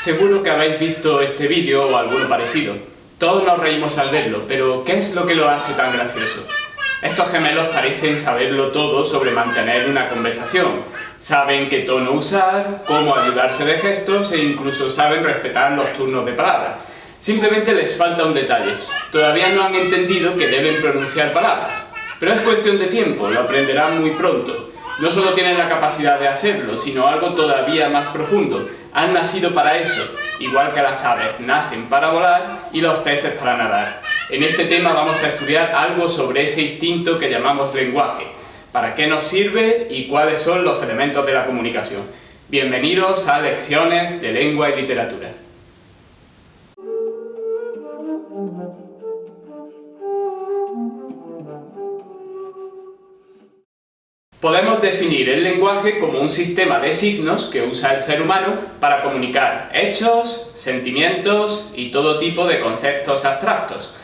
Seguro que habéis visto este vídeo o alguno parecido. Todos nos reímos al verlo, pero ¿qué es lo que lo hace tan gracioso? Estos gemelos parecen saberlo todo sobre mantener una conversación. Saben qué tono usar, cómo ayudarse de gestos e incluso saben respetar los turnos de palabra. Simplemente les falta un detalle. Todavía no han entendido que deben pronunciar palabras. Pero es cuestión de tiempo, lo aprenderán muy pronto. No solo tienen la capacidad de hacerlo, sino algo todavía más profundo. Han nacido para eso, igual que las aves nacen para volar y los peces para nadar. En este tema vamos a estudiar algo sobre ese instinto que llamamos lenguaje, para qué nos sirve y cuáles son los elementos de la comunicación. Bienvenidos a Lecciones de Lengua y Literatura. Podemos definir el lenguaje como un sistema de signos que usa el ser humano para comunicar hechos, sentimientos y todo tipo de conceptos abstractos.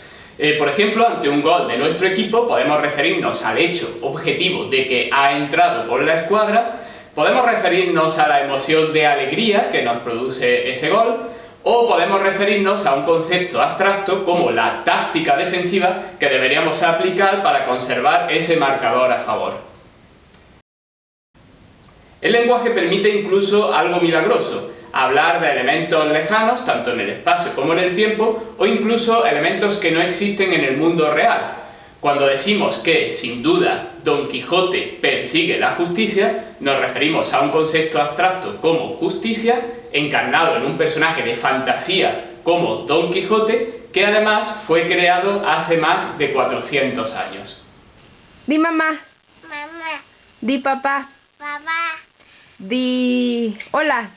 Por ejemplo, ante un gol de nuestro equipo podemos referirnos al hecho objetivo de que ha entrado por la escuadra, podemos referirnos a la emoción de alegría que nos produce ese gol, o podemos referirnos a un concepto abstracto como la táctica defensiva que deberíamos aplicar para conservar ese marcador a favor. El lenguaje permite incluso algo milagroso, hablar de elementos lejanos, tanto en el espacio como en el tiempo, o incluso elementos que no existen en el mundo real. Cuando decimos que, sin duda, Don Quijote persigue la justicia, nos referimos a un concepto abstracto como justicia, encarnado en un personaje de fantasía como Don Quijote, que además fue creado hace más de 400 años. Di mamá. Mamá. Di papá. Papá. Di hola.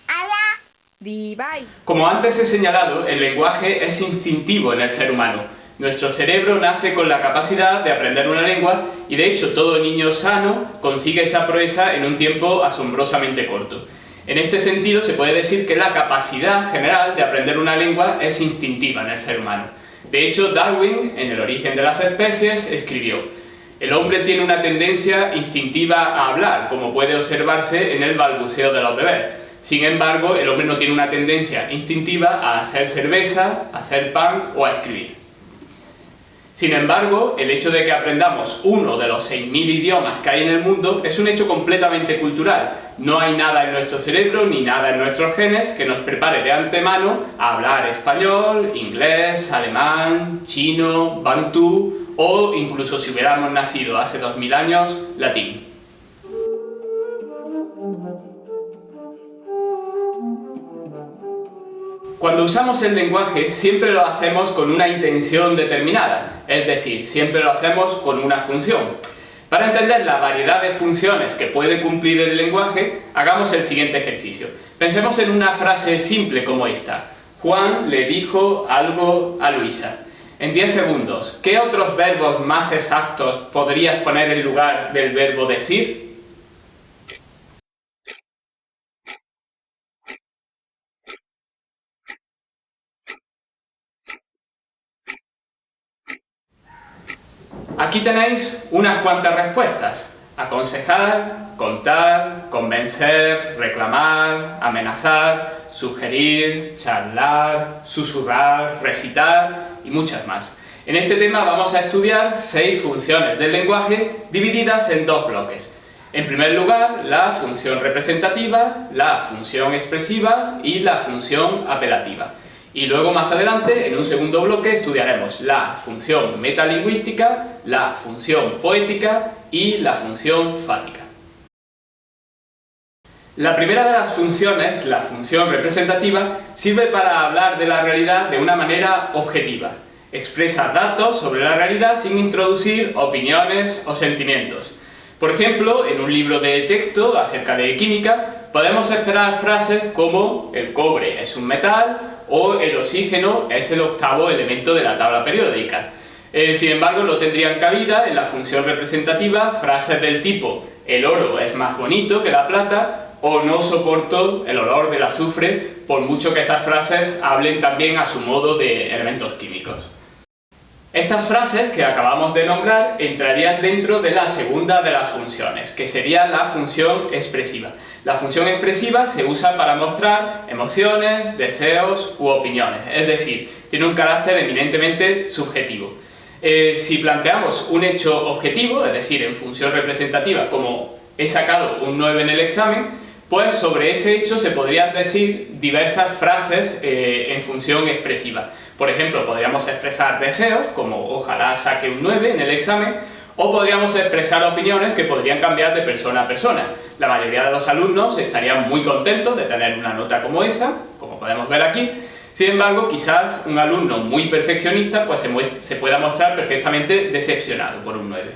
Hola. Di bye. Como antes he señalado, el lenguaje es instintivo en el ser humano. Nuestro cerebro nace con la capacidad de aprender una lengua y de hecho todo niño sano consigue esa proeza en un tiempo asombrosamente corto. En este sentido se puede decir que la capacidad general de aprender una lengua es instintiva en el ser humano. De hecho, Darwin, en El origen de las especies, escribió: el hombre tiene una tendencia instintiva a hablar, como puede observarse en el balbuceo de los bebés. Sin embargo, el hombre no tiene una tendencia instintiva a hacer cerveza, a hacer pan o a escribir. Sin embargo, el hecho de que aprendamos uno de los 6.000 idiomas que hay en el mundo es un hecho completamente cultural. No hay nada en nuestro cerebro ni nada en nuestros genes que nos prepare de antemano a hablar español, inglés, alemán, chino, bantú o incluso si hubiéramos nacido hace 2000 años, latín. Cuando usamos el lenguaje siempre lo hacemos con una intención determinada, es decir, siempre lo hacemos con una función. Para entender la variedad de funciones que puede cumplir el lenguaje, hagamos el siguiente ejercicio. Pensemos en una frase simple como esta: Juan le dijo algo a Luisa. En 10 segundos, ¿qué otros verbos más exactos podrías poner en lugar del verbo decir? Aquí tenéis unas cuantas respuestas: aconsejar, contar, convencer, reclamar, amenazar, sugerir, charlar, susurrar, recitar y muchas más. En este tema vamos a estudiar 6 funciones del lenguaje divididas en 2 bloques. En primer lugar, la función representativa, la función expresiva y la función apelativa. Y luego más adelante, en un segundo bloque, estudiaremos la función metalingüística, la función poética y la función fática. La primera de las funciones, la función representativa, sirve para hablar de la realidad de una manera objetiva. Expresa datos sobre la realidad sin introducir opiniones o sentimientos. Por ejemplo, en un libro de texto acerca de química, podemos esperar frases como el cobre es un metal o el oxígeno es el 8º elemento de la tabla periódica. Sin embargo, no tendrían cabida en la función representativa frases del tipo el oro es más bonito que la plata o no soporto el olor del azufre, por mucho que esas frases hablen también a su modo de elementos químicos. Estas frases que acabamos de nombrar entrarían dentro de la segunda de las funciones, que sería la función expresiva. La función expresiva se usa para mostrar emociones, deseos u opiniones, es decir, tiene un carácter eminentemente subjetivo. Si planteamos un hecho objetivo, es decir, en función representativa, como he sacado un 9 en el examen, pues sobre ese hecho se podrían decir diversas frases en función expresiva. Por ejemplo, podríamos expresar deseos, como ojalá saque un 9 en el examen, o podríamos expresar opiniones que podrían cambiar de persona a persona. La mayoría de los alumnos estarían muy contentos de tener una nota como esa, como podemos ver aquí. Sin embargo, quizás un alumno muy perfeccionista pues se pueda mostrar perfectamente decepcionado por un 9.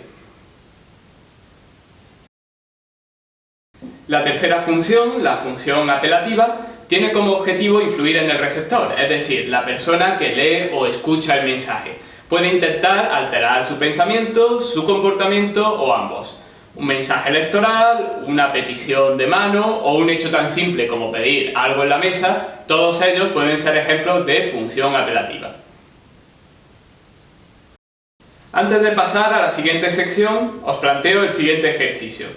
La tercera función, la función apelativa, tiene como objetivo influir en el receptor, es decir, la persona que lee o escucha el mensaje. Puede intentar alterar su pensamiento, su comportamiento o ambos. Un mensaje electoral, una petición de mano o un hecho tan simple como pedir algo en la mesa, todos ellos pueden ser ejemplos de función apelativa. Antes de pasar a la siguiente sección, os planteo el siguiente ejercicio.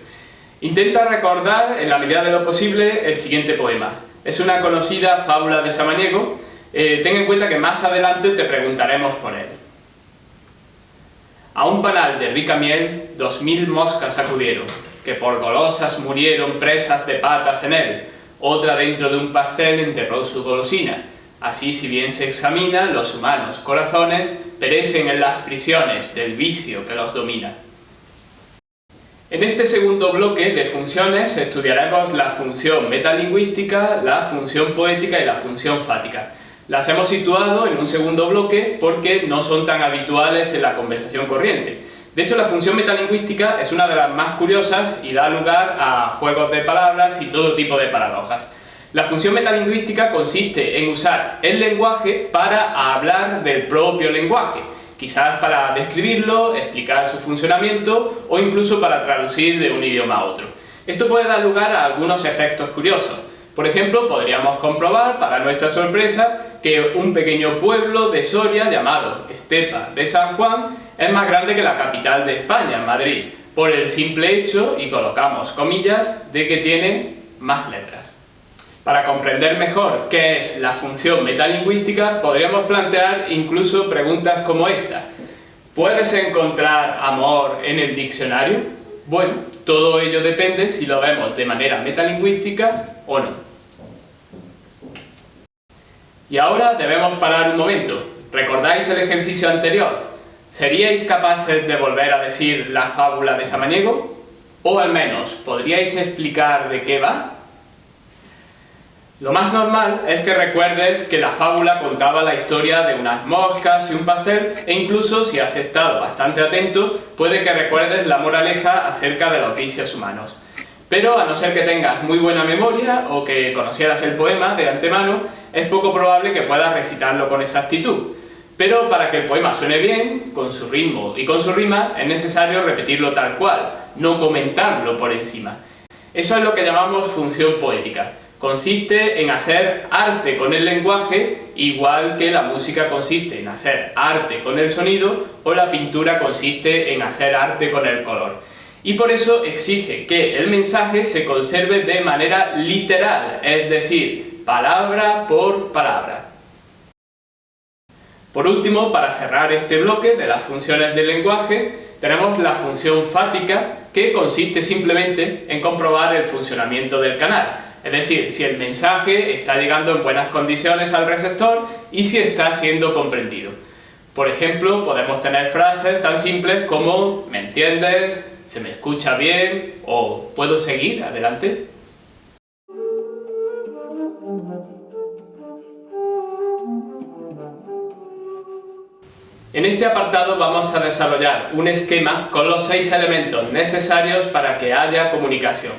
Intenta recordar, en la medida de lo posible, el siguiente poema. Es una conocida fábula de Samaniego. Ten en cuenta que más adelante te preguntaremos por él. A un panal de rica miel 2000 moscas acudieron, que por golosas murieron presas de patas en él. Otra dentro de un pastel enterró su golosina. Así, si bien se examina, los humanos corazones perecen en las prisiones del vicio que los domina. En este segundo bloque de funciones estudiaremos la función metalingüística, la función poética y la función fática. Las hemos situado en un segundo bloque porque no son tan habituales en la conversación corriente. De hecho, la función metalingüística es una de las más curiosas y da lugar a juegos de palabras y todo tipo de paradojas. La función metalingüística consiste en usar el lenguaje para hablar del propio lenguaje, quizás para describirlo, explicar su funcionamiento o incluso para traducir de un idioma a otro. Esto puede dar lugar a algunos efectos curiosos. Por ejemplo, podríamos comprobar, para nuestra sorpresa, que un pequeño pueblo de Soria llamado Estepa de San Juan es más grande que la capital de España, Madrid, por el simple hecho, y colocamos comillas, de que tiene más letras. Para comprender mejor qué es la función metalingüística, podríamos plantear incluso preguntas como esta. ¿Puedes encontrar amor en el diccionario? Bueno, todo ello depende si lo vemos de manera metalingüística o no. Y ahora debemos parar un momento. ¿Recordáis el ejercicio anterior? ¿Seríais capaces de volver a decir la fábula de Samaniego? O al menos, ¿podríais explicar de qué va? Lo más normal es que recuerdes que la fábula contaba la historia de unas moscas y un pastel, e incluso si has estado bastante atento, puede que recuerdes la moraleja acerca de los vicios humanos. Pero a no ser que tengas muy buena memoria o que conocieras el poema de antemano, es poco probable que puedas recitarlo con exactitud. Pero para que el poema suene bien, con su ritmo y con su rima, es necesario repetirlo tal cual, no comentarlo por encima. Eso es lo que llamamos función poética. Consiste en hacer arte con el lenguaje, igual que la música consiste en hacer arte con el sonido o la pintura consiste en hacer arte con el color. Y por eso exige que el mensaje se conserve de manera literal, es decir, palabra por palabra. Por último, para cerrar este bloque de las funciones del lenguaje, tenemos la función fática, que consiste simplemente en comprobar el funcionamiento del canal. Es decir, si el mensaje está llegando en buenas condiciones al receptor y si está siendo comprendido. Por ejemplo, podemos tener frases tan simples como ¿me entiendes?, ¿se me escucha bien?, o ¿puedo seguir? Adelante. En este apartado vamos a desarrollar un esquema con los 6 elementos necesarios para que haya comunicación.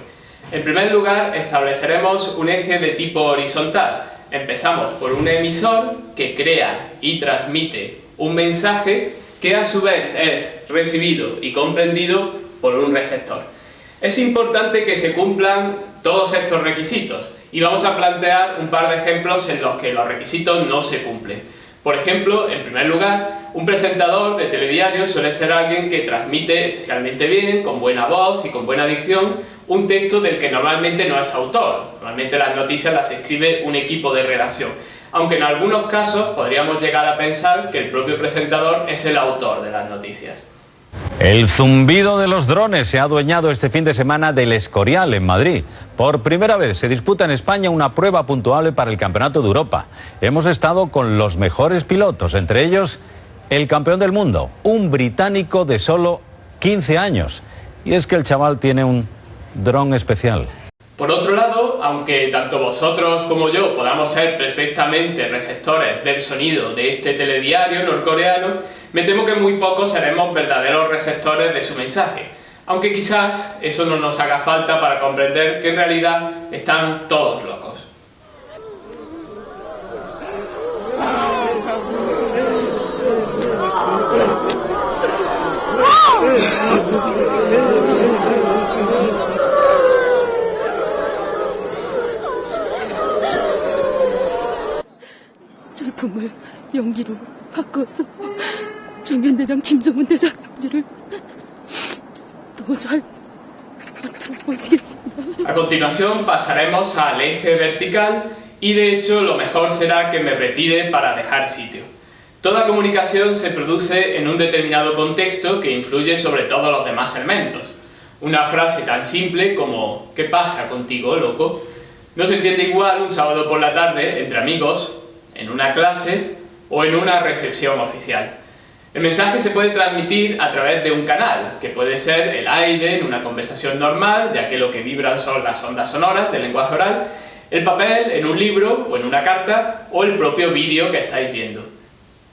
En primer lugar, estableceremos un eje de tipo horizontal. Empezamos por un emisor que crea y transmite un mensaje que a su vez es recibido y comprendido por un receptor. Es importante que se cumplan todos estos requisitos y vamos a plantear un par de ejemplos en los que los requisitos no se cumplen. Por ejemplo, en primer lugar, un presentador de telediario suele ser alguien que transmite especialmente bien, con buena voz y con buena dicción, un texto del que normalmente no es autor. Normalmente las noticias las escribe un equipo de redacción, aunque en algunos casos podríamos llegar a pensar que el propio presentador es el autor de las noticias. El zumbido de los drones se ha adueñado este fin de semana del Escorial, en Madrid. Por primera vez se disputa en España una prueba puntuable para el Campeonato de Europa. Hemos estado con los mejores pilotos, entre ellos el campeón del mundo, un británico de solo 15 años. Y es que el chaval tiene un dron especial. Por otro lado, aunque tanto vosotros como yo podamos ser perfectamente receptores del sonido de este telediario norcoreano, me temo que muy pocos seremos verdaderos receptores de su mensaje, aunque quizás eso no nos haga falta para comprender que en realidad están todos locos. 슬픔을 연기로 바꿔서 김윤대장 김정은 대장 동지를 더 잘 모시겠습니다. A continuación pasaremos al eje vertical y de hecho lo mejor será que me retire para dejar sitio. Toda comunicación se produce en un determinado contexto que influye sobre todos los demás elementos. Una frase tan simple como ¿qué pasa contigo, loco? No se entiende igual un sábado por la tarde entre amigos, en una clase o en una recepción oficial. El mensaje se puede transmitir a través de un canal, que puede ser el aire en una conversación normal, ya que lo que vibran son las ondas sonoras del lenguaje oral, el papel en un libro o en una carta, o el propio vídeo que estáis viendo.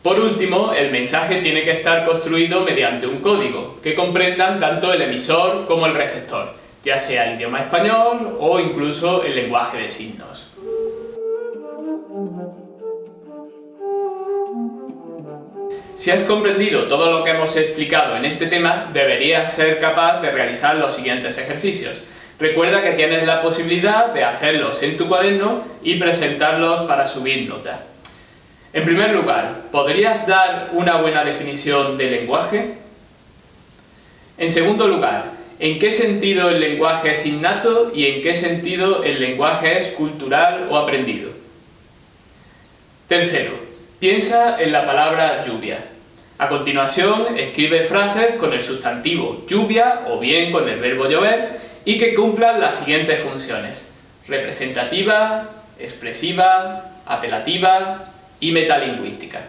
Por último, el mensaje tiene que estar construido mediante un código, que comprendan tanto el emisor como el receptor, ya sea el idioma español o incluso el lenguaje de signos. Si has comprendido todo lo que hemos explicado en este tema, deberías ser capaz de realizar los siguientes ejercicios. Recuerda que tienes la posibilidad de hacerlos en tu cuaderno y presentarlos para subir nota. En primer lugar, ¿podrías dar una buena definición de lenguaje? En segundo lugar, ¿en qué sentido el lenguaje es innato y en qué sentido el lenguaje es cultural o aprendido? Tercero, piensa en la palabra lluvia. A continuación, escribe frases con el sustantivo lluvia o bien con el verbo llover y que cumplan las siguientes funciones: representativa, expresiva, apelativa y metalingüística.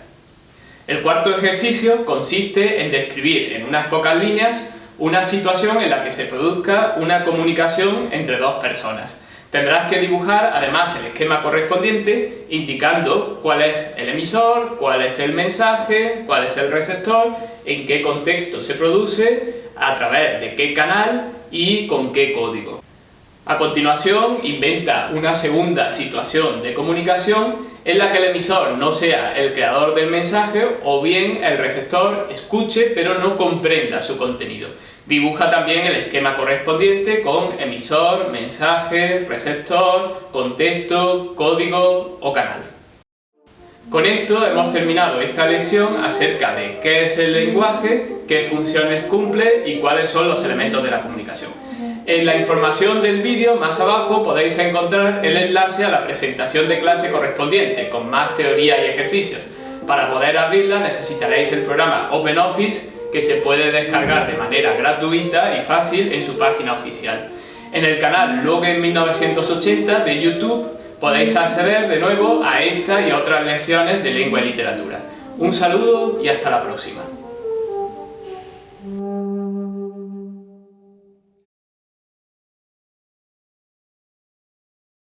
El cuarto ejercicio consiste en describir en unas pocas líneas una situación en la que se produzca una comunicación entre dos personas. Tendrás que dibujar además el esquema correspondiente indicando cuál es el emisor, cuál es el mensaje, cuál es el receptor, en qué contexto se produce, a través de qué canal y con qué código. A continuación, inventa una segunda situación de comunicación en la que el emisor no sea el creador del mensaje o bien el receptor escuche pero no comprenda su contenido. Dibuja también el esquema correspondiente con emisor, mensaje, receptor, contexto, código o canal. Con esto hemos terminado esta lección acerca de qué es el lenguaje, qué funciones cumple y cuáles son los elementos de la comunicación. En la información del vídeo más abajo podéis encontrar el enlace a la presentación de clase correspondiente con más teoría y ejercicios. Para poder abrirla necesitaréis el programa OpenOffice, que se puede descargar de manera gratuita y fácil en su página oficial. En el canal Logen 1980 de YouTube podéis acceder de nuevo a esta y a otras lecciones de lengua y literatura. Un saludo y hasta la próxima.